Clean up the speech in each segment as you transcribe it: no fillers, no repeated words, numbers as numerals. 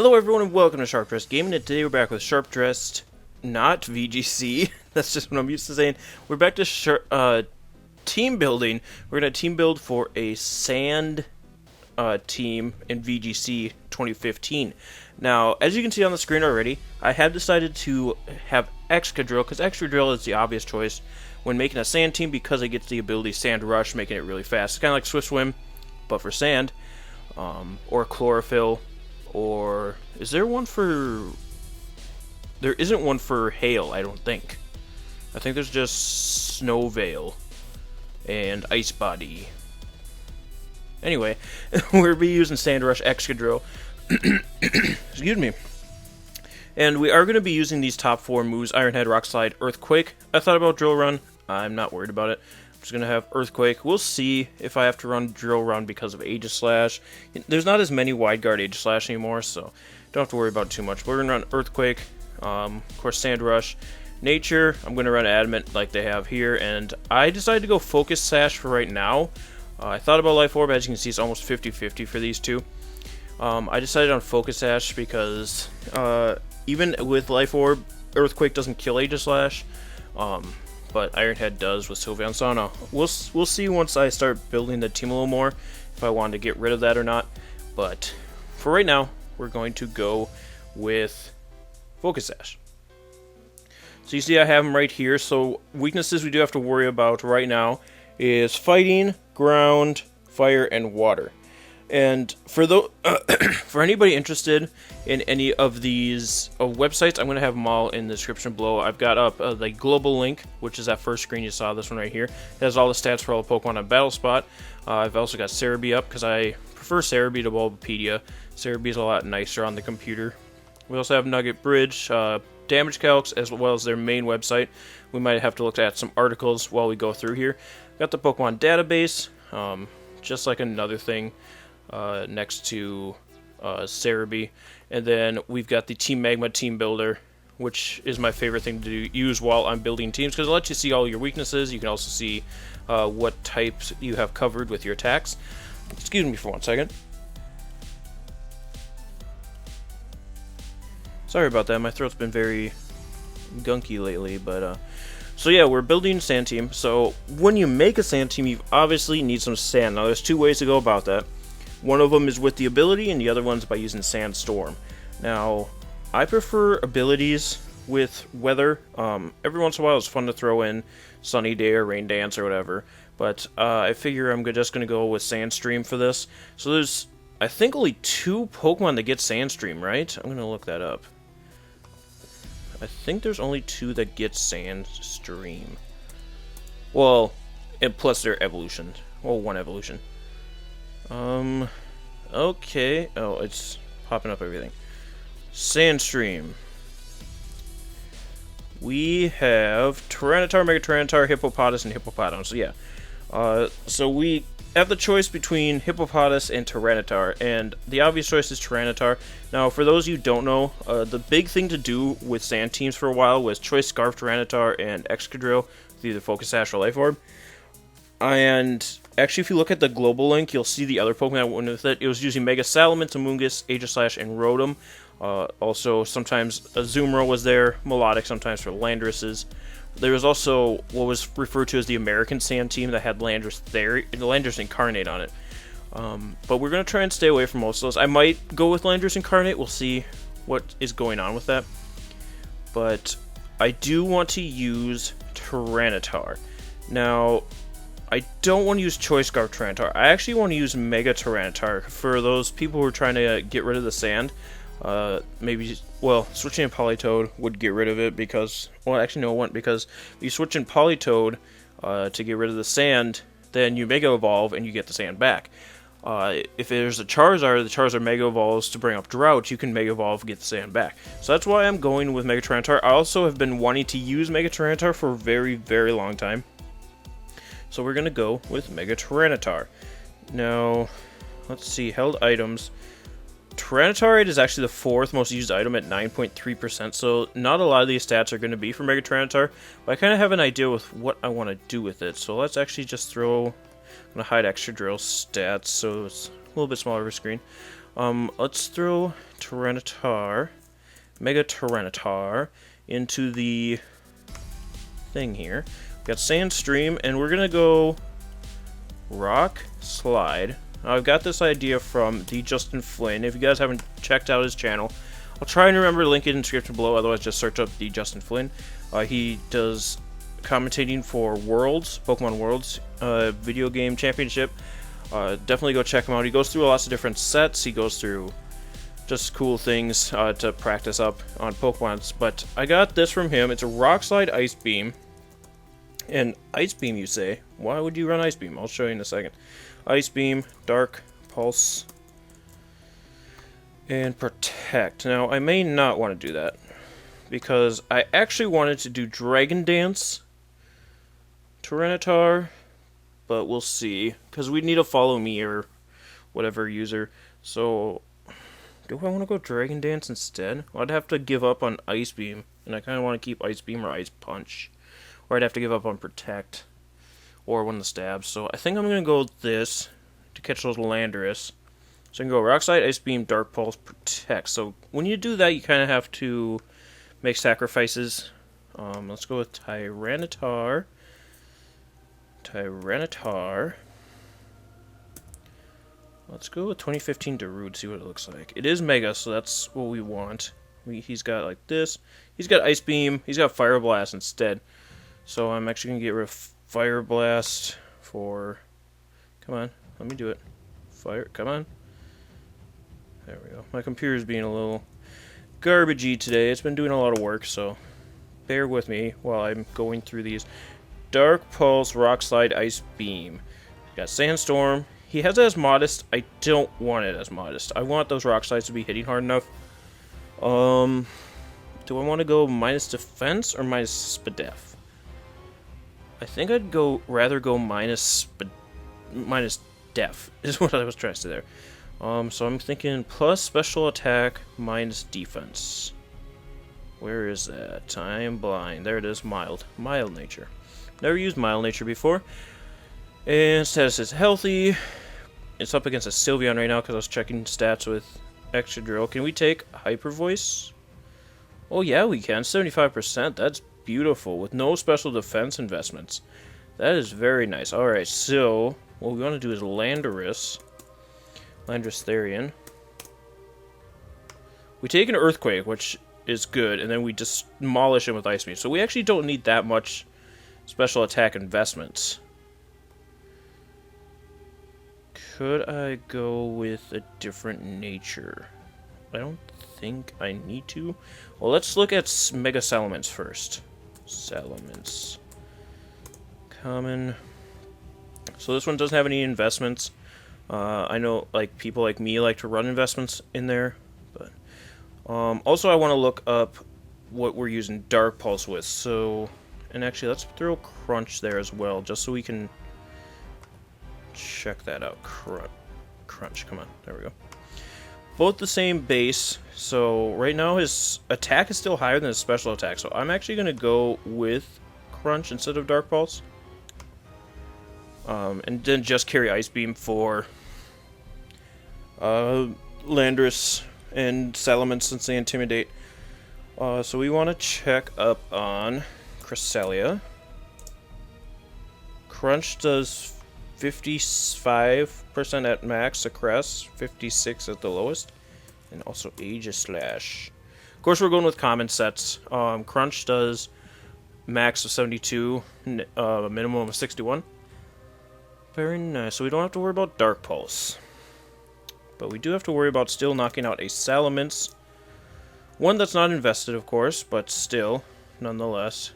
Hello everyone and welcome to Sharp Dressed Gaming, and today we're back with Sharp Dressed, not VGC, that's just what I'm used to saying. We're back to team building. We're going to team build for a sand team in VGC 2015. Now, as you can see on the screen already, I have decided to have Excadrill, because Excadrill is the obvious choice when making a sand team because it gets the ability Sand Rush, making it really fast. It's kind of like Swift Swim, but for sand, or Chlorophyll. Or is there one for... There isn't one for Hail, I don't think. I think there's just Snow Veil and Ice Body. Anyway, we'll be using Sand Rush, Excadrill. Excuse me. And we are going to be using these top four moves: Iron Head, Rock Slide, Earthquake. I thought about Drill Run. I'm not worried about it. Just going to have Earthquake. We'll see if I have to run Drill Run because of Aegislash. There's not as many Wide Guard Aegislash anymore, so don't have to worry about it too much. But we're going to run Earthquake, of course Sand Rush. Nature, I'm going to run Adamant like they have here, and I decided to go Focus Sash for right now. I thought about Life Orb. As you can see, it's almost 50-50 for these two. I decided on Focus Sash because even with Life Orb, Earthquake doesn't kill Aegislash. But Iron Head does with Sylveon Sauna. We'll see once I start building the team a little more if I want to get rid of that or not. But for right now, we're going to go with Focus Sash. So you see I have them right here. So weaknesses we do have to worry about right now is Fighting, Ground, Fire, and Water. And for for anybody interested in any of these websites, I'm going to have them all in the description below. I've got up the global link, which is that first screen you saw, this one right here. It has all the stats for all the Pokemon on BattleSpot. I've also got Cerebi up because I prefer Cerebi to Bulbapedia. Cerebi is a lot nicer on the computer. We also have Nugget Bridge, Damage Calcs, as well as their main website. We might have to look at some articles while we go through here. Got the Pokemon database, just like another thing. Next to Cerebi, and then we've got the Team Magma Team Builder, which is my favorite thing to use while I'm building teams because it lets you see all your weaknesses. You can also see what types you have covered with your attacks. Excuse me for 1 second. Sorry about that, my throat's been very gunky lately, but so yeah, we're building a sand team. So when you make a sand team, you obviously need some sand. Now there's two ways to go about that. One of them is with the ability, and the other one's by using Sandstorm. Now, I prefer abilities with weather. Every once in a while, it's fun to throw in Sunny Day or Rain Dance or whatever. But I figure I'm just going to go with Sandstream for this. So there's, I think, only 2 Pokemon that get Sandstream, right? I'm going to look that up. I think there's only 2 that get Sandstream. Well, and plus their evolution. Well, 1 evolution. Okay. Oh, it's popping up everything. Sandstream. We have Tyranitar, Mega Tyranitar, Hippopotas, and Hippopotame. So yeah. So we have the choice between Hippopotas and Tyranitar, and the obvious choice is Tyranitar. Now, for those you don't know, the big thing to do with sand teams for a while was Choice Scarf Tyranitar and Excadrill with either Focus Sash or Life Orb. And actually, if you look at the global link, you'll see the other Pokemon that went with it. It was using Mega Salamence, Amoonguss, Aegislash, and Rotom. Also, sometimes Azumarill was there, Melodic sometimes for Landorus's. There was also what was referred to as the American Sand Team that had Landorus Incarnate on it. But we're going to try and stay away from most of those. I might go with Landorus Incarnate. We'll see what is going on with that. But I do want to use Tyranitar. Now, I don't want to use Choice Scarf Tyranitar. I actually want to use Mega Tyranitar for those people who are trying to get rid of the sand. Maybe, well, switching in Politoed would get rid of it because, well, actually no, it wouldn't, because if you switch in Politoed to get rid of the sand, then you Mega Evolve and you get the sand back. If there's the Charizard Mega Evolves to bring up Drought, you can Mega Evolve and get the sand back. So that's why I'm going with Mega Tyranitar. I also have been wanting to use Mega Tyranitar for a very, very long time. So we're going to go with Mega Tyranitar. Now, let's see, held items. Tyranitar is actually the 4th most used item at 9.3%, so not a lot of these stats are going to be for Mega Tyranitar, but I kind of have an idea with what I want to do with it. So let's actually just throw... I'm going to hide Excadrill stats, so it's a little bit smaller of a screen. Let's throw Tyranitar, Mega Tyranitar, into the thing here. We got Sand Stream, and we're gonna go Rock Slide. I've got this idea from the Justin Flynn. If you guys haven't checked out his channel, I'll try and remember to link it in the description below. Otherwise, just search up the Justin Flynn. He does commentating for Worlds, Pokemon Worlds, video game championship. Definitely go check him out. He goes through lots of different sets. He goes through just cool things to practice up on Pokemons. But I got this from him. It's a Rock Slide Ice Beam. And Ice Beam, you say? Why would you run Ice Beam? I'll show you in a second. Ice Beam, Dark Pulse, and Protect. Now, I may not want to do that, because I actually wanted to do Dragon Dance Tyranitar, but we'll see, because we need to follow me or whatever user. So, do I want to go Dragon Dance instead? Well, I'd have to give up on Ice Beam, and I kind of want to keep Ice Beam or Ice Punch. Or I'd have to give up on Protect, or one of the stabs. So I think I'm going to go with this to catch those Landorus. So I can go Rock Slide, Ice Beam, Dark Pulse, Protect. So when you do that, you kind of have to make sacrifices. Let's go with Tyranitar. Let's go with 2015 Darude, see what it looks like. It is Mega, so that's what we want. He's got like this. He's got Ice Beam. He's got Fire Blast instead. So I'm actually going to get rid of Fire Blast for... Come on, let me do it. Fire, come on. There we go. My computer's being a little garbagey today. It's been doing a lot of work, so bear with me while I'm going through these. Dark Pulse, Rock Slide, Ice Beam. Got Sandstorm. He has it as Modest. I don't want it as Modest. I want those Rock Slides to be hitting hard enough. Do I want to go minus Defense or minus Spadef? I think I'd rather go minus Def, is what I was trying to say there. So I'm thinking plus Special Attack, minus Defense. Where is that? I'm blind. There it is, Mild. Mild Nature. Never used Mild Nature before. And status is healthy. It's up against a Sylveon right now because I was checking stats with Excadrill. Can we take Hyper Voice? Oh yeah, we can. 75%. That's beautiful, with no special defense investments. That is very nice. Alright, so what we want to do is Landorus Therian. We take an Earthquake, which is good, and then we just demolish him with Ice Beam. So we actually don't need that much special attack investments. Could I go with a different nature? I don't think I need to. Well, let's look at Mega Salamence first. Salamence. Common. So this one doesn't have any investments. I know like people like me like to run investments in there, but also I want to look up what we're using Dark Pulse with. So, and actually let's throw Crunch there as well, just so we can check that out. Crunch, come on, there we go. Both the same base, so right now his attack is still higher than his special attack, so I'm actually going to go with Crunch instead of Dark Pulse. And then just carry Ice Beam for Landorus and Salamence since they intimidate. So we want to check up on Cresselia. Crunch does 55% at max to Crest, 56 at the lowest, and also Aegislash. Of course, we're going with common sets. Crunch does max of 72, minimum of 61. Very nice. So we don't have to worry about Dark Pulse. But we do have to worry about still knocking out a Salamence. One that's not invested, of course, but still, nonetheless.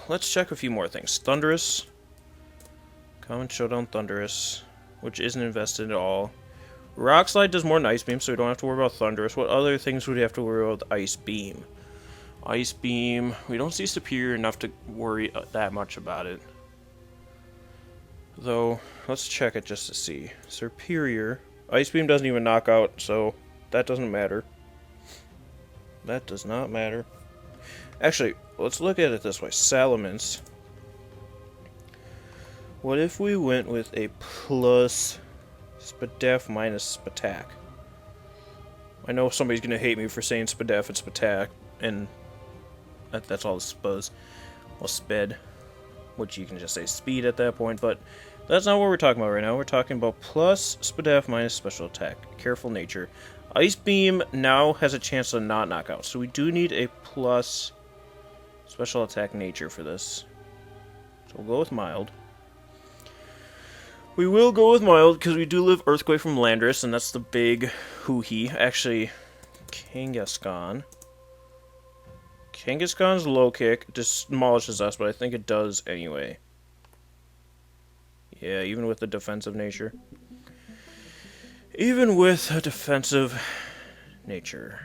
Let's check a few more things. Thundurus. Common Showdown Thundurus, which isn't invested at all. Rock Slide does more than Ice Beam, so we don't have to worry about Thundurus. What other things would we have to worry about with Ice Beam? Ice Beam, we don't see Superior enough to worry that much about it. Though, let's check it just to see. Superior. Ice Beam doesn't even knock out, so that doesn't matter. That does not matter. Actually, let's look at it this way. Salamence. What if we went with a plus Spadef minus Spatak. I know somebody's gonna hate me for saying Spadef and Spatak, and that's all Spuzz. Well, Sped, which you can just say speed at that point, but that's not what we're talking about right now. We're talking about plus Spadef minus special attack. Careful nature. Ice Beam now has a chance to not knock out, so we do need a plus special attack nature for this. So we'll go with mild. We will go with mild because we do live Earthquake from Landorus, and that's the big hoo-hee. Actually, Kangaskhan. Kangaskhan's low kick demolishes us, but I think it does anyway. Yeah, even with the defensive nature. Even with a defensive nature.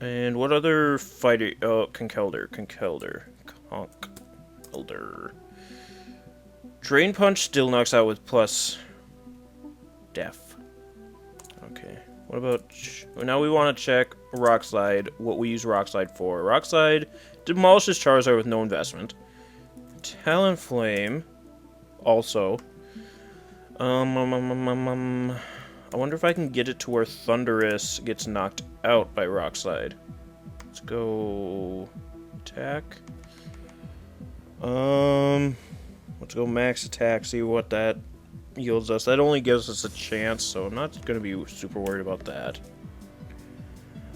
And what other fighter? Oh, Conkeldurr. Drain Punch still knocks out with plus def. Okay. What about... Now we want to check Rock Slide, what we use Rock Slide for. Rock Slide demolishes Charizard with no investment. Talonflame also. I wonder if I can get it to where Thundurus gets knocked out by Rock Slide. Let's go... Attack. Let's go max attack, see what that yields us. That only gives us a chance, so I'm not going to be super worried about that.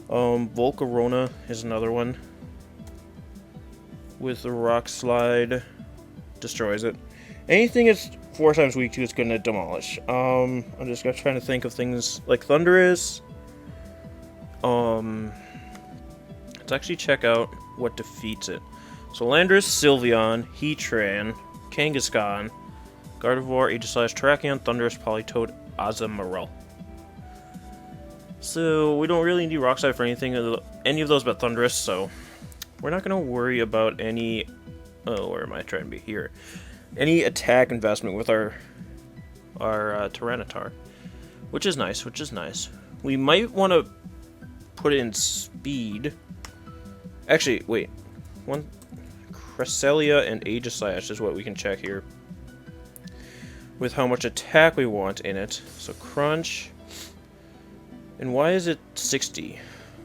Volcarona is another one. With the Rock Slide, destroys it. Anything it's 4 times weak to, it's going to demolish. I'm just trying to think of things like Thundurus. Let's actually check out what defeats it. So Landorus, Sylveon, Heatran, Kangaskhan, Gardevoir, Aegislash, Terrakion, Thundurus, Politoed, Azumarill. So we don't really need Rock Slide for any of those but Thundurus, so we're not going to worry about any... Oh, where am I trying to be? Here. Any attack investment with our Tyranitar. Which is nice, We might want to put in speed. Actually, wait. Cresselia and Aegislash is what we can check here. With how much attack we want in it. So Crunch. And why is it 60?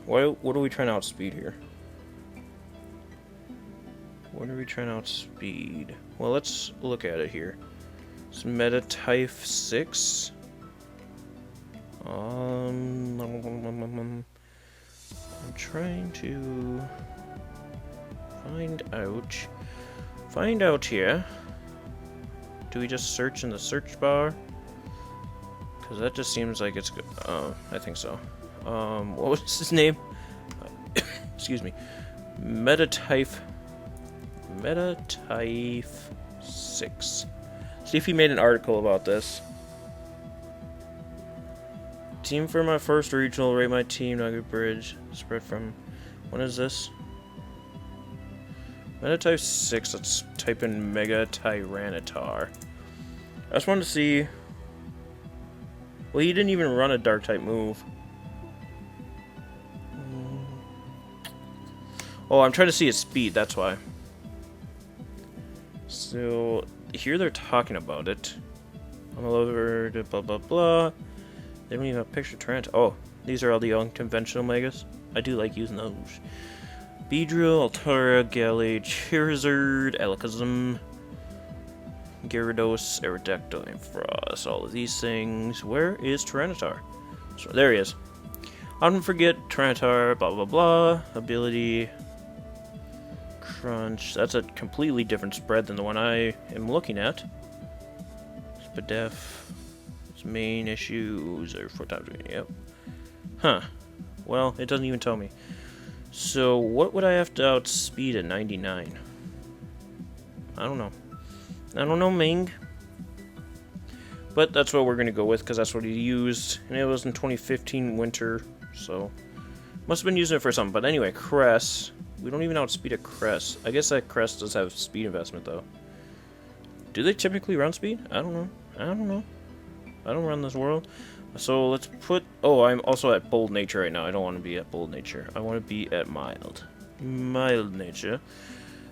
What are we trying to outspeed here? What are we trying to outspeed? Well, let's look at it here. It's Meta Type 6. I'm trying to find out here. Do we just search in the search bar? Because that just seems like it's good. I think so. What was his name? Excuse me. Meta Type 6. See if he made an article about this. Team for my first regional, rate my team, Nugget Bridge. Spread from... When is this? Meta Type 6, let's type in Mega Tyranitar. I just wanted to see... Well, he didn't even run a Dark type move. Oh, I'm trying to see his speed, that's why. So, here they're talking about it. I'm all over, blah blah blah. They don't even have a picture of Trent. Oh, these are all the unconventional megas. I do like using those. Beedrill, Altura, Gallade, Charizard, Alakazam, Gyarados, Aerodactyl, Ampharos, all of these things. Where is Tyranitar? So there he is. I don't forget Tyranitar, blah blah blah. Ability, Crunch. That's a completely different spread than the one I am looking at. Spadef. Its main issues are 4 times. Yep. Huh. Well, it doesn't even tell me. So, what would I have to outspeed at 99? I don't know. I don't know, Ming. But that's what we're going to go with, because that's what he used. And it was in 2015 winter, so... Must have been using it for something. But anyway, Crest. We don't even outspeed a Crest. I guess that Crest does have speed investment, though. Do they typically run speed? I don't know. I don't run this world. So let's put... Oh, I'm also at Bold Nature right now. I don't want to be at Bold Nature. I want to be at Mild. Mild Nature.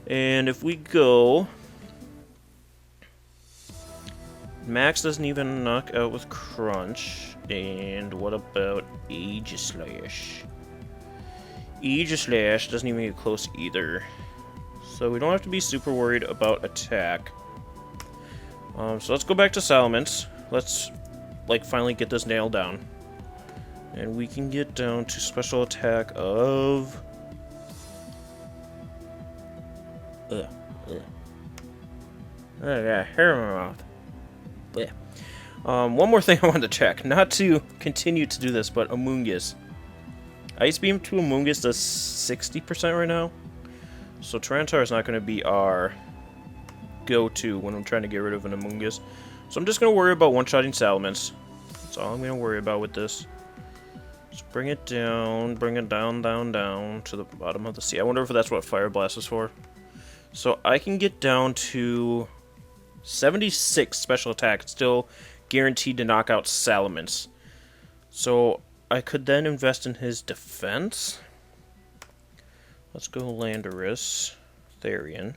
And if we go... Max doesn't even knock out with Crunch. And what about Aegislash? Aegislash doesn't even get close either. So we don't have to be super worried about attack. So let's go back to Salamence. Let's, like, finally get this nailed down. And we can get down to special attack of... I got hair in my mouth. Yeah. One more thing I wanted to check. Not to continue to do this, but Amoonguss. Ice Beam to Amoonguss does 60% right now. So Tyranitar is not going to be our go-to when I'm trying to get rid of an Amoonguss. So I'm just going to worry about one-shotting Salamence. That's all I'm going to worry about with this. Just bring it down down to the bottom of the sea. I wonder if that's what Fire Blast is for. So I can get down to 76 special attack, still guaranteed to knock out Salamence. So I could then invest in his defense. Let's go Landorus, Therian.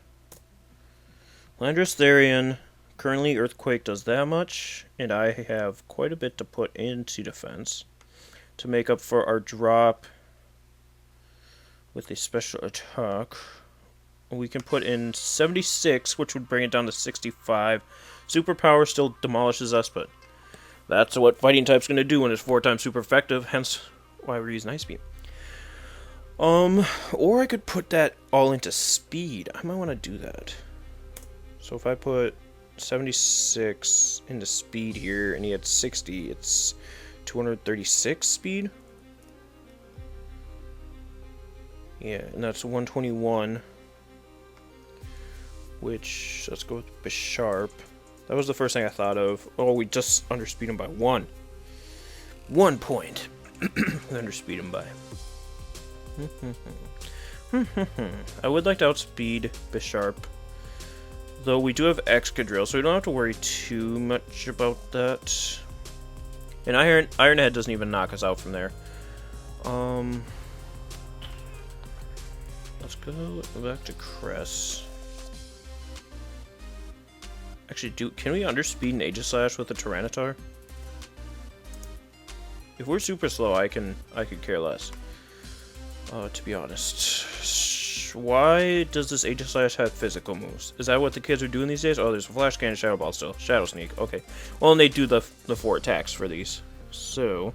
Landorus, Therian. Currently Earthquake does that much, and I have quite a bit to put into defense to make up for our drop with a special attack. We can put in 76, which would bring it down to 65. Superpower still demolishes us, but that's what Fighting type's going to do when it's 4 times super effective, hence why we're using Ice Beam. Or I could put that all into speed. I might want to do that. So if I put 76 into speed here, and he had 60, it's 236 speed. Yeah, and that's 121. Which, let's go with Bisharp. That was the first thing I thought of. Oh, we just underspeed him by 1. 1 point. Underspeed him by. I would like to outspeed Bisharp. Though we do have Excadrill, so we don't have to worry too much about that. And Iron Head doesn't even knock us out from there. Let's go back to Cress. Actually, can we underspeed an Aegislash with a Tyranitar? If we're super slow, I could care less. To be honest. Why does this Aegislash have physical moves? Is that what the kids are doing these days? Oh, there's a Flash Cannon, Shadow Ball still. Shadow Sneak, okay. Well, and they do the 4 attacks for these. So,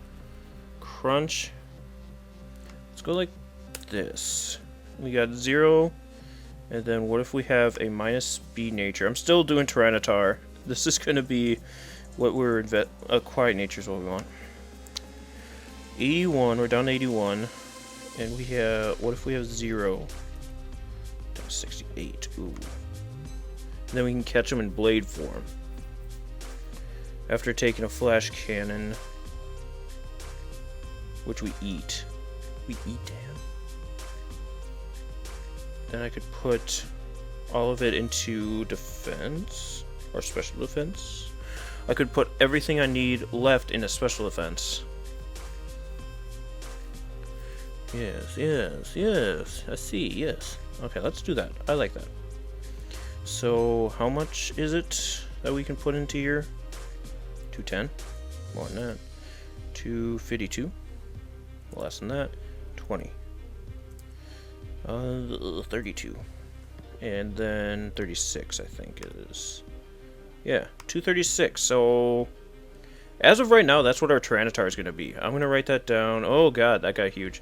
Crunch. Let's go like this. We got 0. And then what if we have a minus speed nature? I'm still doing Tyranitar. This is going to be what we're quiet nature is what we want. 81, we're down to 81. And we have, what if we have 0? Down to 68, ooh. And then we can catch them in blade form. After taking a Flash Cannon. Which we eat. We eat him. Then I could put all of it into defense, or special defense. I could put everything I need left into special defense. Yes, I see, yes. Okay, let's do that. I like that. So, how much is it that we can put into here? 210? More than that. 252? Less than that. 20. 32. And then 36, I think it is. Yeah, 236. So, as of right now, that's what our Tyranitar is going to be. I'm going to write that down. Oh god, that got huge.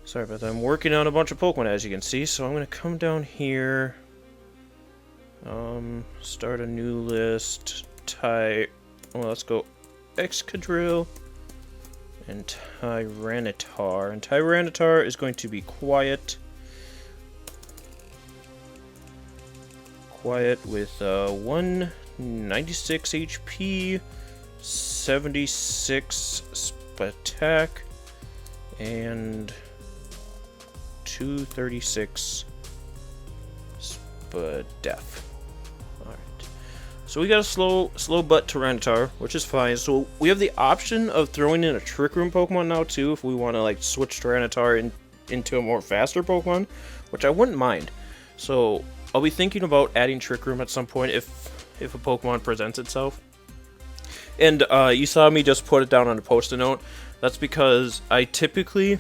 Sorry about that. I'm working on a bunch of Pokemon, as you can see. So I'm going to come down here. Start a new list. Well, let's go Excadrill. And Tyranitar. And Tyranitar is going to be quiet. Quiet with 196 HP, 76 attack, and 236 def. Alright. So we got a slow butt Tyranitar, which is fine. So we have the option of throwing in a Trick Room Pokemon now too, if we want to like switch Tyranitar into a more faster Pokemon, which I wouldn't mind. So I'll be thinking about adding Trick Room at some point if if a Pokemon presents itself. And you saw me just put it down on a post-it note. That's because I typically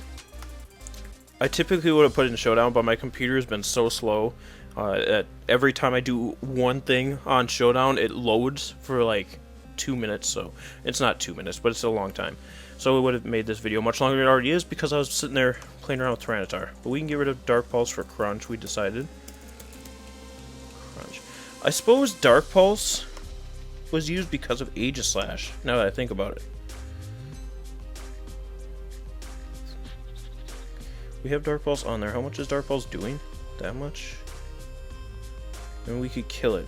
would have put it in Showdown, but my computer has been so slow that every time I do one thing on Showdown, it loads for like 2 minutes. So it's not 2 minutes, but it's a long time. So it would have made this video much longer than it already is because I was sitting there playing around with Tyranitar. But we can get rid of Dark Pulse for Crunch, we decided. Crunch. I suppose Dark Pulse was used because of Aegislash, now that I think about it. We have Dark Pulse on there. How much is Dark Pulse doing? That much? And we could kill it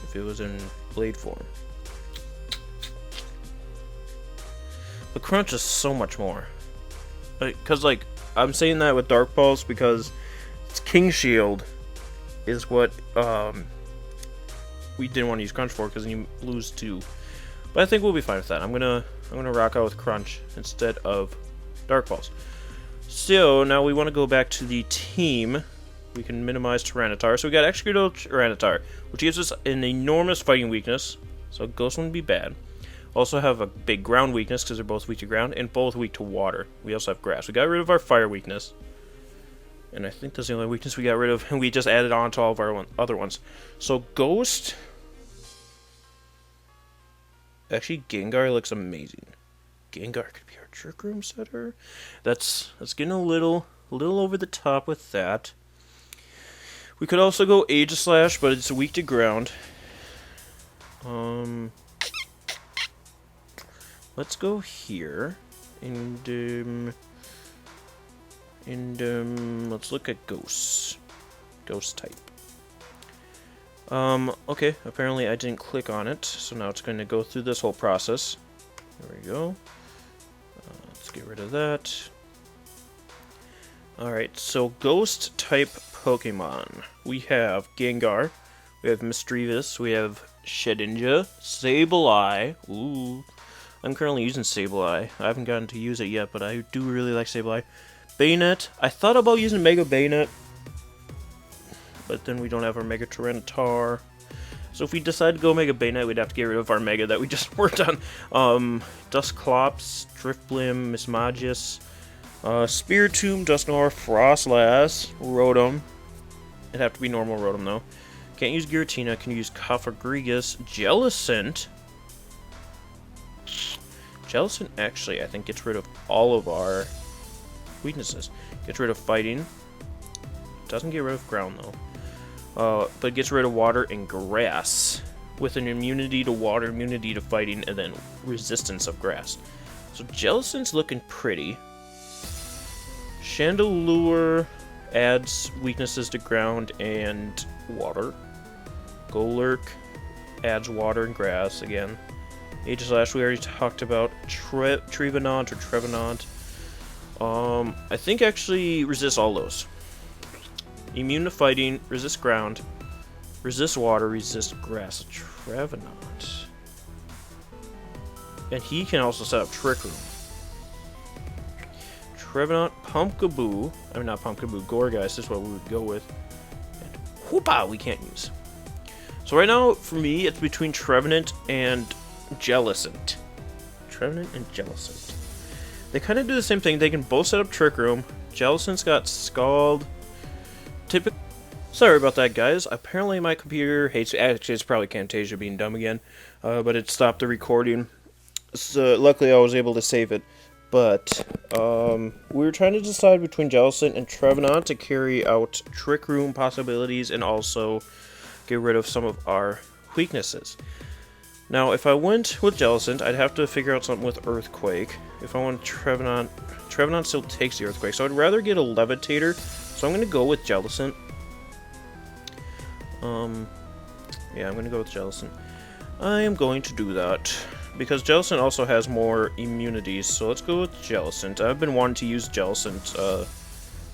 if it was in Blade form. But Crunch is so much more. Because, like, I'm saying that with Dark Pulse because it's King Shield is what we didn't want to use Crunch for because then you lose 2. But I think we'll be fine with that. I'm gonna rock out with Crunch instead of Dark Pulse. So now we want to go back to the team. We can minimize Tyranitar. So we got Executable Tyranitar, which gives us an enormous fighting weakness. So Ghost wouldn't be bad. Also have a big ground weakness because they're both weak to ground and both weak to water. We also have grass. We got rid of our fire weakness. And I think that's the only weakness we got rid of. And we just added on to all of our other ones. So Ghost... Actually, Gengar looks amazing. Gengar could be our Trick Room setter. That's getting a little over the top with that. We could also go Aegislash, but it's weak to ground. Let's go here, and let's look at Ghost type. Okay, apparently I didn't click on it, so now it's going to go through this whole process. There we go. Let's get rid of that. Alright, so Ghost type Pokemon. We have Gengar, we have Misdreavus, we have Shedinja, Sableye. Ooh. I'm currently using Sableye. I haven't gotten to use it yet, but I do really like Sableye. Bayonet. I thought about using Mega Bayonet, but then we don't have our Mega Tyranitar. So if we decide to go Mega Bayonet, we'd have to get rid of our Mega that we just worked on. Dusclops, Drifblim, Mismagius, Spiritomb, Dusknoir, Frostlass, Rotom. It'd have to be normal Rotom though. Can't use Giratina, can use Cofagrigus, Jellicent. Jellicent actually, I think, gets rid of all of our weaknesses. Gets rid of fighting. Doesn't get rid of ground though. But gets rid of water and grass. With an immunity to water, immunity to fighting, and then resistance of grass. So Jellicent's looking pretty. Chandelure adds weaknesses to ground and water. Golurk adds water and grass again. Aegislash we already talked about. Trevenant or Trevenant. I think actually resists all those. Immune to fighting, resist ground, resist water, resist grass. Trevenant. And he can also set up Trick Room. Trevenant, Pumpkaboo. I mean, not Pumpkaboo, Gorgeist is what we would go with. And Hoopa we can't use. So right now, for me, it's between Trevenant and Jellicent. Trevenant and Jellicent. They kind of do the same thing. They can both set up Trick Room. Jellicent's got Scald. Sorry about that, guys. Apparently my computer hates... Actually, it's probably Camtasia being dumb again. But it stopped the recording. So luckily I was able to save it. But we were trying to decide between Jellicent and Trevenant to carry out Trick Room possibilities and also get rid of some of our weaknesses. Now, if I went with Jellicent, I'd have to figure out something with Earthquake. If I want Trevenant, Trevenant still takes the Earthquake, so I'd rather get a Levitator. So I'm going to go with Jellicent. Yeah, I'm going to go with Jellicent. I am going to do that, because Jellicent also has more immunities, so let's go with Jellicent. I've been wanting to use Jellicent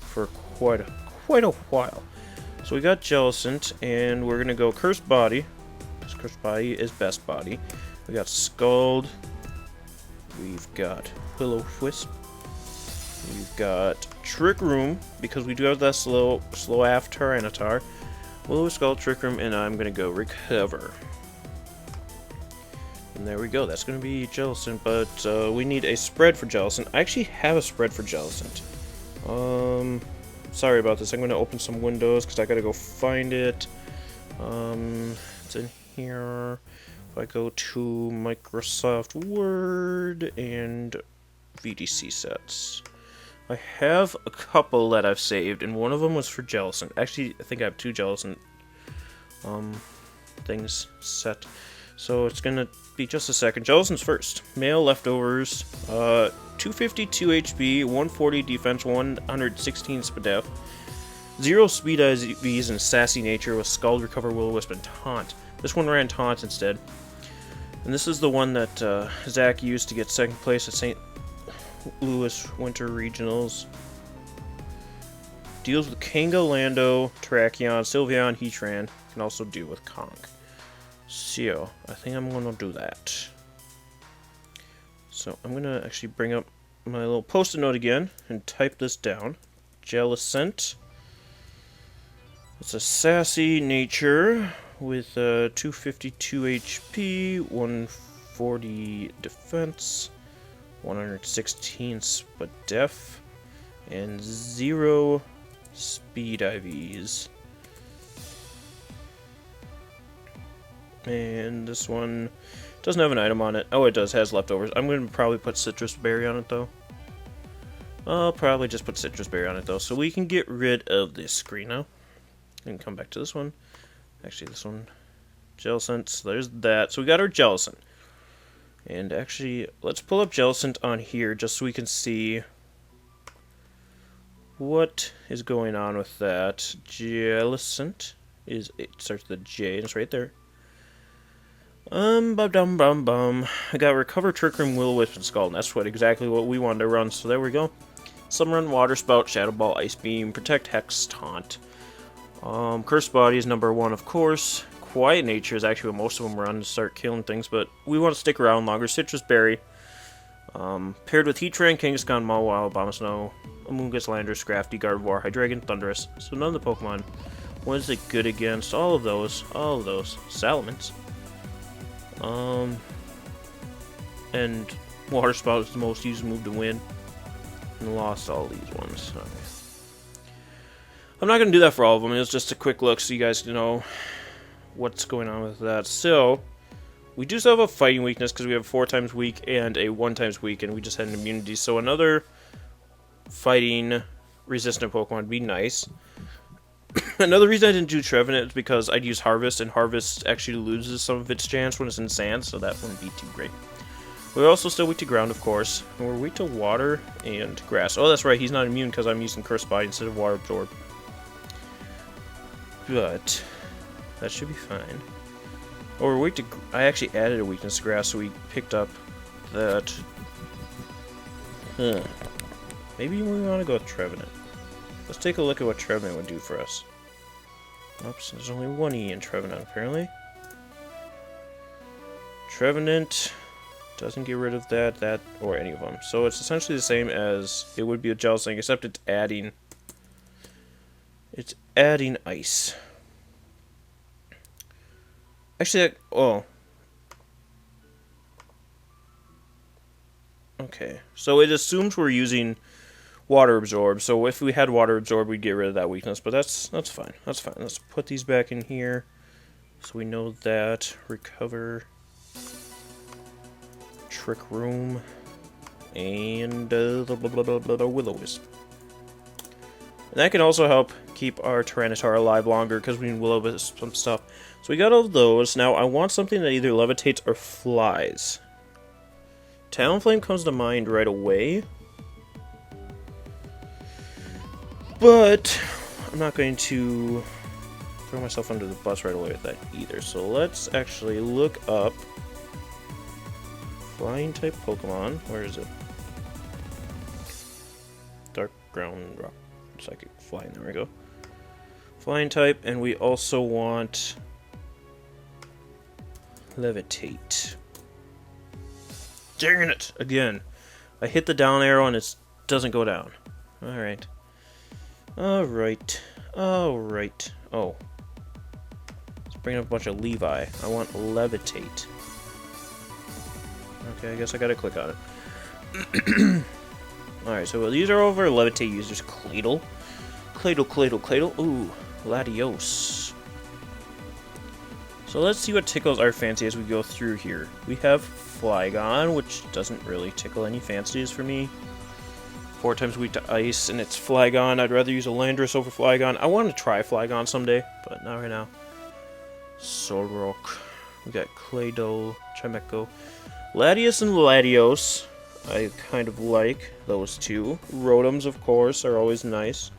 for quite a while. So we got Jellicent, and we're going to go Cursed Body, because Cursed Body is best body. We got Scald. We've got Will-O-Wisp. We've got Trick Room, because we do have that slow AF Tyranitar. Will-O-Wisp, Scald, Trick Room, and I'm going to go Recover. And there we go. That's going to be Jellicent, but we need a spread for Jellicent. I actually have a spread for Jellicent. Sorry about this. I'm going to open some windows because I got to go find it. It's in here. If I go to Microsoft Word and VGC sets. I have a couple that I've saved, and one of them was for Jellicent. Actually, I think I have 2 Jellicent things set. So it's gonna be just a second. Jellicent's first. Male leftovers. 252 HP, 140 defense, 116 SPDF. 0 speed IVs and sassy nature with Scald, Recover, Will-O-Wisp, and Taunt. This one ran Taunt instead. And this is the one that Zach used to get second place at St. Louis Winter Regionals. Deals with Kanga, Lando, Terrakion, Sylveon, Heatran. Can also deal with Conk. So, I think I'm going to do that. So, I'm going to actually bring up my little post-it note again and type this down. Jellicent. It's a sassy nature with 252 HP, 140 defense, 116 SPDF, and 0 speed IVs. And this one doesn't have an item on it. Oh, it does, has leftovers. I'm going to probably put Citrus Berry on it, though. I'll probably just put Citrus Berry on it, though, so we can get rid of this screen now. And come back to this one. Actually, this one. Jellicent. So there's that. So we got our Jellicent. And actually, let's pull up Jellicent on here just so we can see what is going on with that. Jellicent is, it starts with a J, and it's right there. I got Recover, Trick Room, Will-O-Wisp, and Scald, and that's exactly what we wanted to run, so there we go. Sunrun, Water Spout, Shadow Ball, Ice Beam, Protect, Hex, Taunt. Curse Body is number 1, of course. Quiet Nature is actually what most of them run to start killing things, but we want to stick around longer. Citrus Berry. Paired with Heatran, Kangaskhan, Mawile, Abomasnow, Amoonguss, Landorus, Scrafty, Gardevoir, Hydreigon, Thundurus. So none of the Pokemon. What is it good against? All of those. Salamence. And Water Spout is the most used move to win. And lost all these ones. Okay. I'm not going to do that for all of them. It was just a quick look so you guys can know what's going on with that. So, we do still have a fighting weakness because we have 4 times weak and a 1 times weak, and we just had an immunity. So another fighting resistant Pokemon would be nice. Another reason I didn't do Trevenant is because I'd use Harvest, and Harvest actually loses some of its chance when it's in sand, so that wouldn't be too great. We're also still weak to ground, of course. And we're weak to water and grass. Oh, that's right, he's not immune because I'm using Curse Body instead of Water Absorb. But that should be fine. Oh, we're weak to... I actually added a weakness to grass, so we picked up that. Maybe we want to go with Trevenant. Let's take a look at what Trevenant would do for us. Oops, there's only 1 E in Trevenant, apparently. Trevenant doesn't get rid of that, or any of them. So it's essentially the same as it would be a Jellicent, except it's adding... It's adding ice. Actually, okay. So it assumes we're using Water Absorb. So if we had Water Absorb, we'd get rid of that weakness. But that's fine. That's fine. Let's put these back in here, so we know that. Recover, Trick Room, and the Will-O-Wisp. And that can also help keep our Tyranitar alive longer, because we need Will-O-Wisp some stuff. So we got all of those. Now I want something that either levitates or flies. Talonflame comes to mind right away. But I'm not going to throw myself under the bus right away with that either. So let's actually look up flying type Pokemon. Where is it? Dark ground rock. Psychic flying, there we go. Flying type, and we also want levitate. Dang it! Again. I hit the down arrow and it doesn't go down. Alright. Alright. Alright. Oh. Let's bring up a bunch of Levi. I want levitate. Okay, I guess I gotta click on it. Alright, so these are over Levitate users. Claydol. Claydol. Ooh, Latios. So let's see what tickles our fancy as we go through here. We have Flygon, which doesn't really tickle any fancies for me. 4 times weak to ice, and it's Flygon. I'd rather use a Landorus over Flygon. I want to try Flygon someday, but not right now. Solrock. We got Claydol, Chimecho. Latios and Latios. I kind of like those two. Rotoms, of course, are always nice.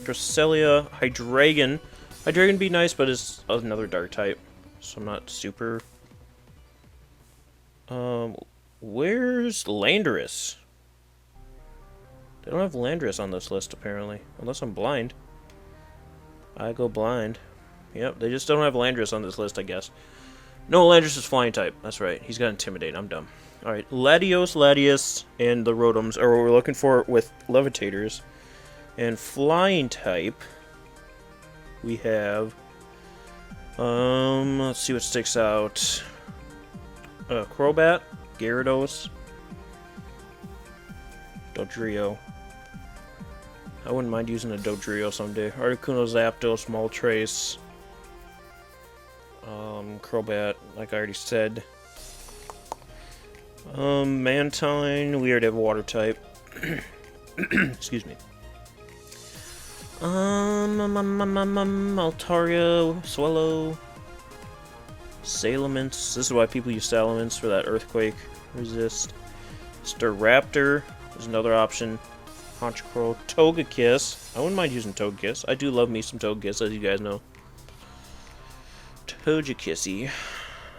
Cresselia, Hydreigon. Hydreigon be nice, but it's another dark type, so I'm not super... where's Landorus? They don't have Landorus on this list, apparently. Unless I'm blind. I go blind. Yep, they just don't have Landorus on this list, I guess. No, Landorus is flying type. That's right. He's got Intimidate. I'm dumb. Alright, Latios, Latias, and the Rotoms are what we're looking for with Levitators. And flying type, we have... let's see what sticks out. Crobat, Gyarados, Dodrio. I wouldn't mind using a Dodrio someday. Articuno, Zapdos, Moltres, Crobat, like I already said. Mantine, we already have Water type. Excuse me. Altaria, Swallow, Salamence. This is why people use Salamence for that Earthquake resist. Staraptor is another option. Honchkrow, Togekiss. I wouldn't mind using Togekiss. I do love me some Togekiss, as you guys know. Togekiss-y.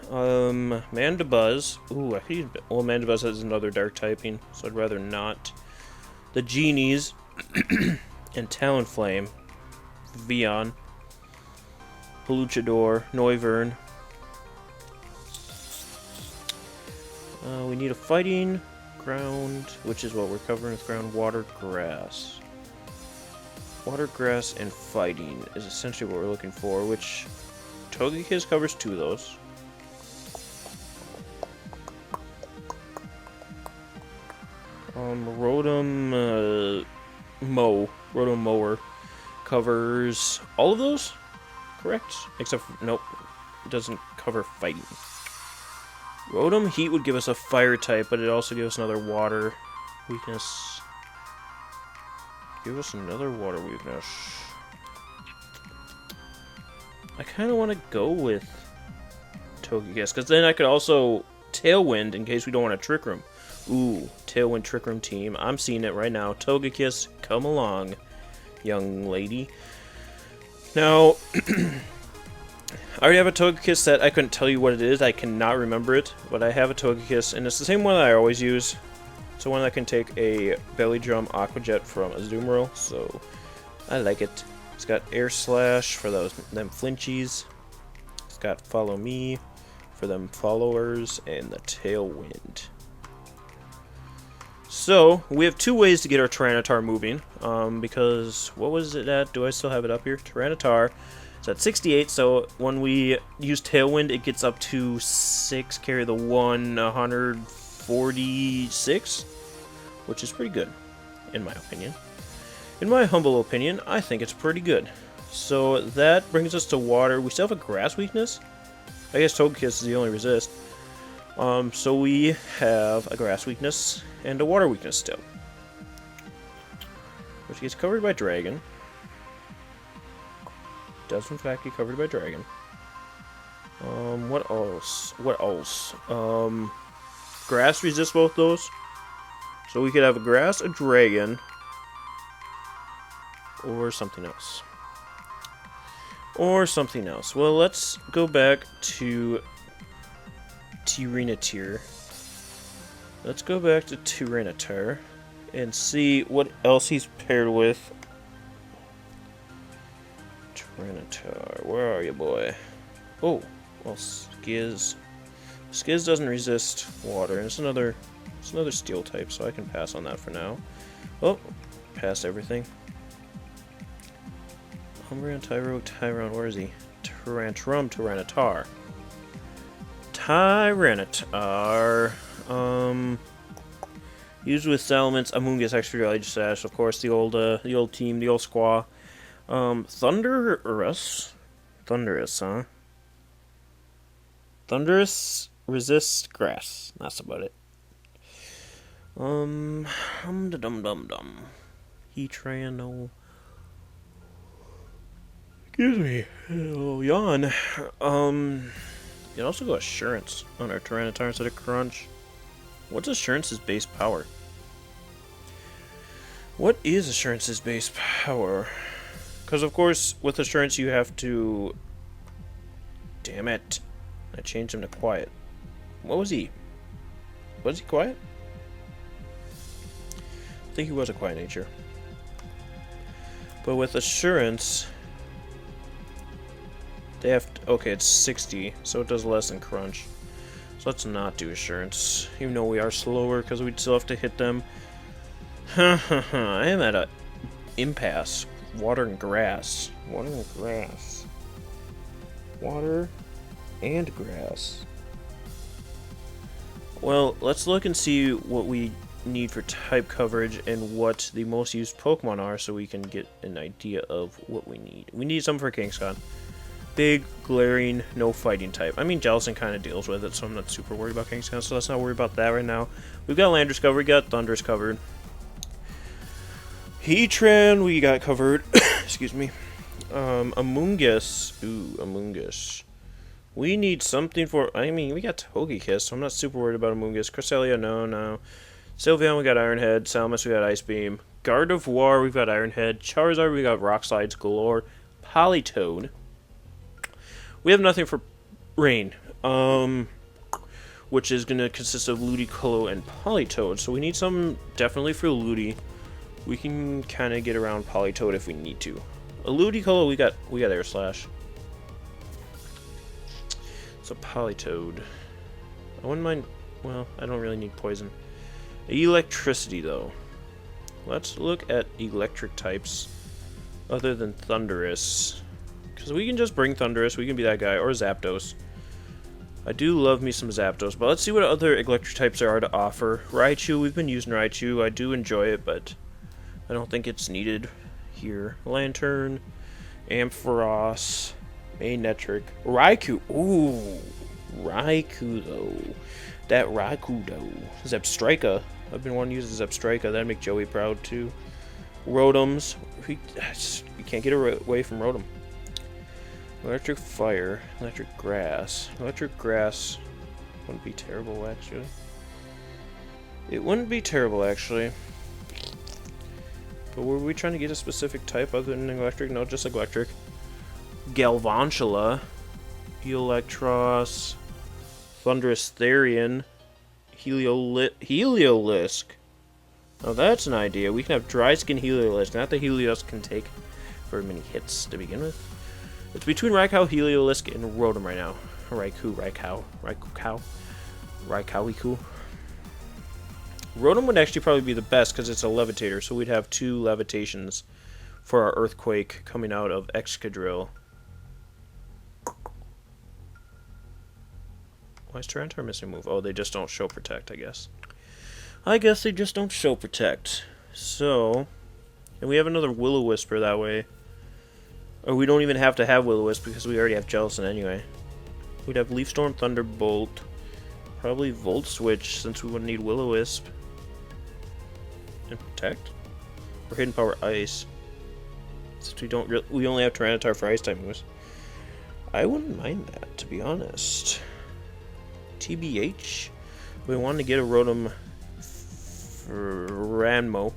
Mandibuzz. Ooh, I could use... Well, Mandibuzz has another dark typing, so I'd rather not. The Genies. And Talonflame. Vion. Peluchador. Noivern. We need a fighting ground, which is what we're covering with ground. Water, grass. Water, grass, and fighting is essentially what we're looking for, which Togekiss covers 2 of those. Rotom Mower covers all of those, correct? Except for, nope, it doesn't cover fighting. Rotom Heat would give us a fire type, but it also gives us another water weakness. Give us another water weakness. I kind of want to go with Togekiss, because then I could also Tailwind in case we don't want to Trick Room. Ooh, Tailwind Trick Room team. I'm seeing it right now. Togekiss, come along, young lady. Now, I already have a Togekiss set. I couldn't tell you what it is. I cannot remember it, but I have a Togekiss, and it's the same one that I always use. It's the one that can take a Belly Drum Aqua Jet from a Azumarill, so I like it. It's got Air Slash for them flinchies. It's got Follow Me for them followers, and the Tailwind. So, we have 2 ways to get our Tyranitar moving, because, what was it at? Do I still have it up here? Tyranitar is at 68, so when we use Tailwind, it gets up to 6, carry the 1, 146, which is pretty good, in my opinion. In my humble opinion, I think it's pretty good. So, that brings us to water. We still have a grass weakness. I guess Togekiss is the only resist. So we have a grass weakness and a water weakness still, which gets covered by Dragon. Does in fact get covered by Dragon. What else? Grass resists both those, so we could have a grass, a Dragon, or something else. Well, let's go back to Tyranitar. Let's go back to Tyranitar and see what else he's paired with. Tyranitar, where are you, boy? Oh, well, Skiz. Skiz doesn't resist water, and it's another steel type, so I can pass on that for now. Oh, pass everything. Umbreon, Tyrone, where is he? Tyranitar. Tyranitar. Used with Salamence, Amoonguss, Extra Edge Sash, of course, the old team, the old squaw. Thunderous, huh? Thunderous resists grass. That's about it. Dum Heatrano. Excuse me. Oh, yawn. You can also go Assurance on our Tyranitar instead of Crunch. What's Assurance's base power? What is Assurance's base power? Because, of course, with Assurance you have to... Damn it. I changed him to Quiet. What was he? Was he Quiet? I think he was a Quiet nature. But with Assurance... They have to, okay, it's 60, so it does less than Crunch. So let's not do Assurance, even though we are slower, because we'd still have to hit them. I am at a impasse. Water and grass. Water and grass. Water and grass. Well, let's look and see what we need for type coverage and what the most used Pokemon are, so we can get an idea of what we need. We need something for Kingscon. Big, glaring, no fighting type. I mean, Jellicent kind of deals with it, so I'm not super worried about Kingscon, so let's not worry about that right now. We've got Landorus covered, we got Thundurus covered. Heatran, we got covered. Excuse me. Amoonguss. Ooh, Amoonguss. We need something for... I mean, we got Togekiss, so I'm not super worried about Amoonguss. Cresselia, no. Sylveon, we got Iron Head. Salamis, we got Ice Beam. Gardevoir, we've got Iron Head. Charizard, we got Rock Slides galore. Politoed. We have nothing for Rain, which is going to consist of Ludicolo and Politoed. So we need some definitely for Ludi. We can kind of get around Politoed if we need to. A Ludicolo, we got Air Slash. So Politoed. I wouldn't mind. Well, I don't really need Poison. Electricity, though. Let's look at electric types other than Thundurus. Because we can just bring Thundurus, we can be that guy, or Zapdos. I do love me some Zapdos, but let's see what other electric types there are to offer. Raichu, we've been using Raichu, I do enjoy it, but I don't think it's needed here. Lantern, Ampharos, Manectric, Raikou, ooh, Raikou though. That Raikou though. Zebstrika, I've been wanting to use the Zebstrika, that'd make Joey proud too. Rotoms, we can't get away from Rotom. Electric Fire, Electric Grass. Electric Grass wouldn't be terrible, actually. It wouldn't be terrible, actually. But were we trying to get a specific type other than Electric? No, just Electric. Galvantula, Electros, Thundurus Therian, Heliolisk. Now that's an idea. We can have Dry Skin Heliolisk. Not that Helios can take very many hits to begin with. It's between Raikou, Heliolisk, and Rotom right now. Raikou. Rotom would actually probably be the best because it's a Levitator, so we'd have 2 Levitations for our Earthquake coming out of Excadrill. Why is Tyranitar missing a move? Oh, they just don't show Protect, I guess. I guess they just don't show Protect. So, and we have another Will-O-Wisper that way. Or we don't even have to have Will-O-Wisp because we already have Jellicent anyway. We'd have Leaf Storm, Thunderbolt, probably Volt Switch since we wouldn't need Will-O-Wisp. And Protect? Or Hidden Power Ice. Since we only have Tyranitar for Ice type moves. I wouldn't mind that, to be honest. TBH? We want to get a Rotom for Ranmo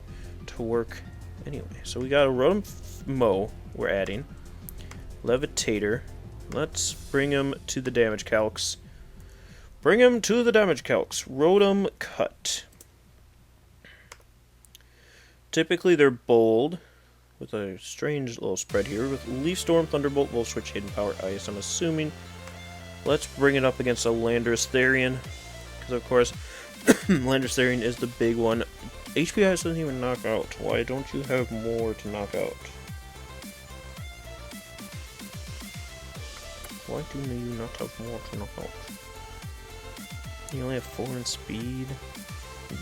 to work anyway. So we got a Rotom Mo we're adding. Levitator. Let's bring him to the damage calcs. Rotom-Cut. Typically they're bold, with a strange little spread here, with Leaf Storm, Thunderbolt, Volt Switch, Hidden Power, Ice, I'm assuming. Let's bring it up against a Landorus Therian, because of course, Landorus Therian is the big one. HP Ice doesn't even knock out. Why don't you have more to knock out? Why do you not have more to knock out? You only have 4 in speed.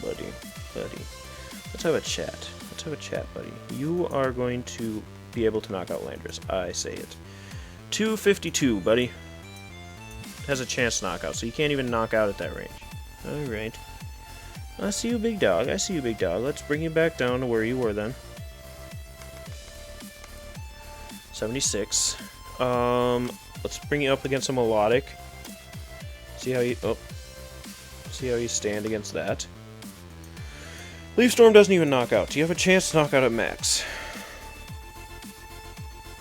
Buddy. Let's have a chat. Buddy. You are going to be able to knock out Landorus. I say it. 252, buddy. Has a chance to knock out, so you can't even knock out at that range. Alright. I see you, big dog. Let's bring you back down to where you were then. 76. Let's bring you up against a melodic. See how you stand against that. Leaf Storm doesn't even knock out. Do you have a chance to knock out at max?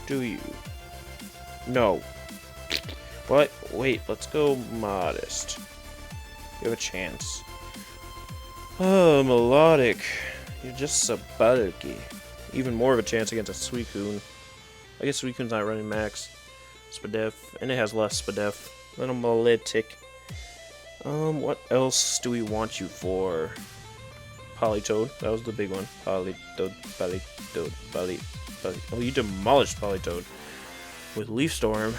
Do you? No. What? Wait, let's go modest. You have a chance. Oh, melodic. You're just so bulky. Even more of a chance against a Suicune. I guess Suicune's not running max. Spadef, and it has less Spadef than a Molitic. What else do we want you for? Politoed, that was the big one. Politoed. Oh, you demolished Politoed with Leaf Storm.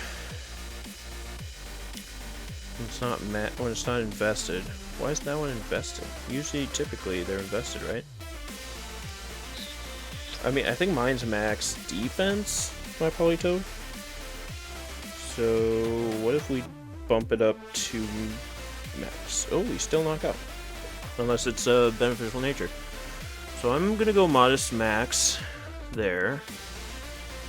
When it's not invested. Why is that one invested? Usually, typically, they're invested, right? I mean, I think mine's max defense, my Politoed. So, what if we bump it up to max? Oh, we still knock out. Unless it's beneficial nature. So I'm gonna go modest max there.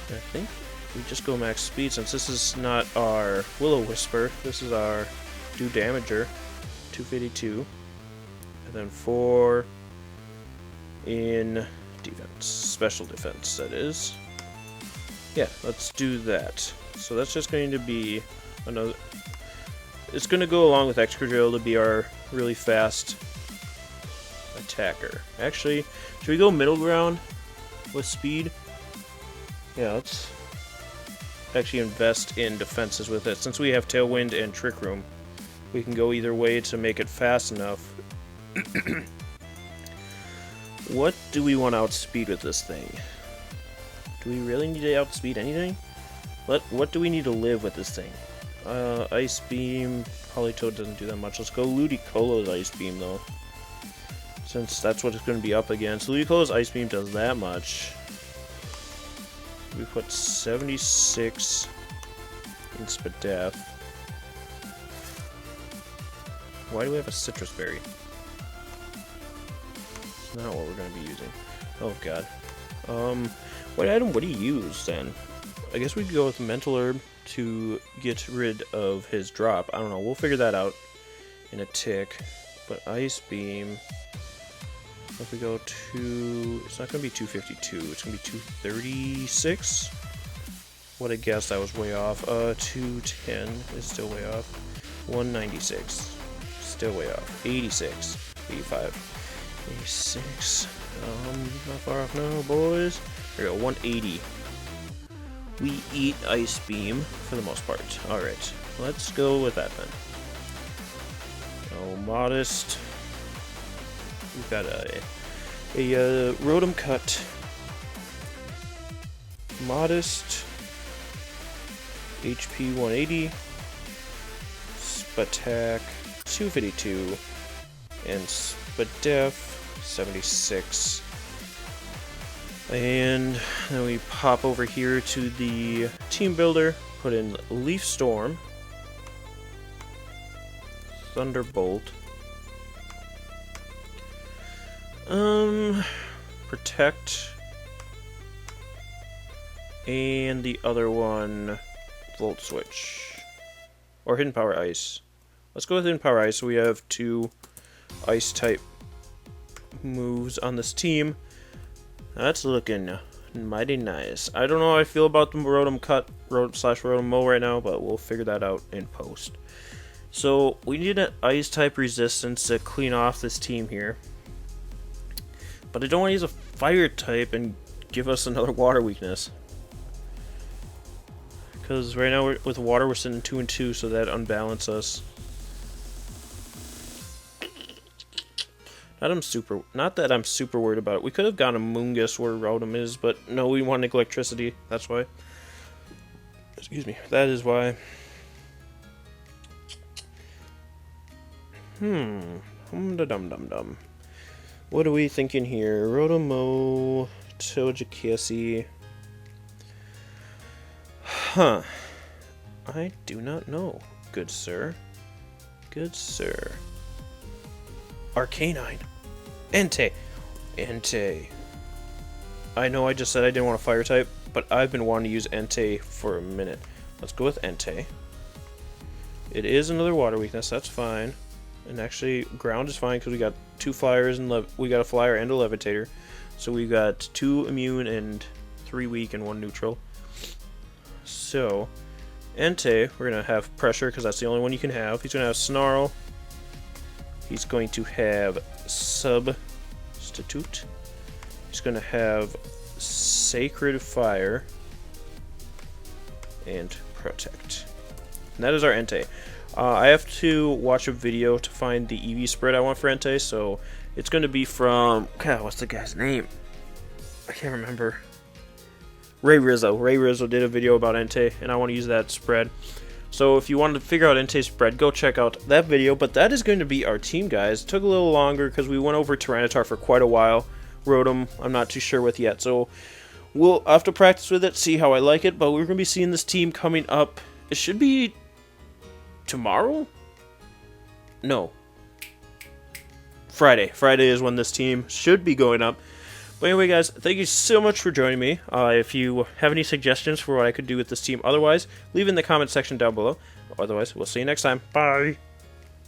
I think we just go max speed since this is not our Will-O-Wisper. This is our do damager, 252, and then 4 in defense, special defense. That is. Yeah, let's do that. So that's just going to be another. It's going to go along with Excadrill to be our really fast attacker. Actually, should we go middle ground with speed? Yeah, let's actually invest in defenses with it. Since we have Tailwind and Trick Room, we can go either way to make it fast enough. What do we want to outspeed with this thing? Do we really need to outspeed anything? What do we need to live with this thing? Ice Beam, Politoed doesn't do that much. Let's go Ludicolo's Ice Beam though, since that's what it's going to be up against. Ludicolo's Ice Beam does that much. We put 76 in Spadef. Why do we have a Citrus Berry? It's not what we're going to be using. Oh god. What item would he use then? I guess we could go with Mental Herb to get rid of his drop. I don't know. We'll figure that out in a tick. But Ice Beam. If we go to... It's not going to be 252. It's going to be 236. What I guess that was way off. 210 is still way off. 196. Still way off. 86. 85. 86. Not far off now, boys. There we go. 180. We eat Ice Beam for the most part. Alright, let's go with that then. Oh, modest. We've got a Rotom-Cut. Modest. HP 180. Spatak 252. And Spadef 76. And then we pop over here to the team builder, put in Leaf Storm, Thunderbolt, Protect, and the other one, Volt Switch, or Hidden Power Ice. Let's go with Hidden Power Ice. So we have 2 Ice type moves on this team. That's looking mighty nice. I don't know how I feel about the Rotom-Cut slash Rotom-Mow right now, but we'll figure that out in post. So we need an Ice type resistance to clean off this team here. But I don't want to use a Fire type and give us another Water weakness. Because right now with Water we're sitting 2 and 2, so that unbalances us. Not that I'm super worried about it. We could have gone a Moongus where Rotom is, but no, we want Electricity. That's why. Excuse me. That is why. Dum-dum-dum-dum. What are we thinking here? Rotom, Togekiss. Huh. I do not know, good sir. Good sir. Arcanine. Entei. Entei. I know I just said I didn't want a fire type, but I've been wanting to use Entei for a minute. Let's go with Entei. It is another water weakness, that's fine. And actually, ground is fine because we got 2 flyers and we got a flyer and a levitator. So we got 2 immune and 3 weak and 1 neutral. So, Entei, we're going to have pressure because that's the only one you can have. He's going to have Snarl. He's going to have Substitute. He's going to have Sacred Fire. And Protect. And that is our Entei. I have to watch a video to find the EV spread I want for Entei, so it's going to be from... God, what's the guy's name? I can't remember. Ray Rizzo. Ray Rizzo did a video about Entei, and I want to use that spread. So if you wanted to figure out Entei's spread, go check out that video. But that is going to be our team, guys. It took a little longer because we went over Tyranitar for quite a while. Rotom, I'm not too sure with yet. So we'll have to practice with it, see how I like it. But we're going to be seeing this team coming up. It should be tomorrow? No. Friday. Friday is when this team should be going up. But anyway, guys, thank you so much for joining me. If you have any suggestions for what I could do with this team otherwise, leave in the comment section down below. Otherwise, we'll see you next time. Bye!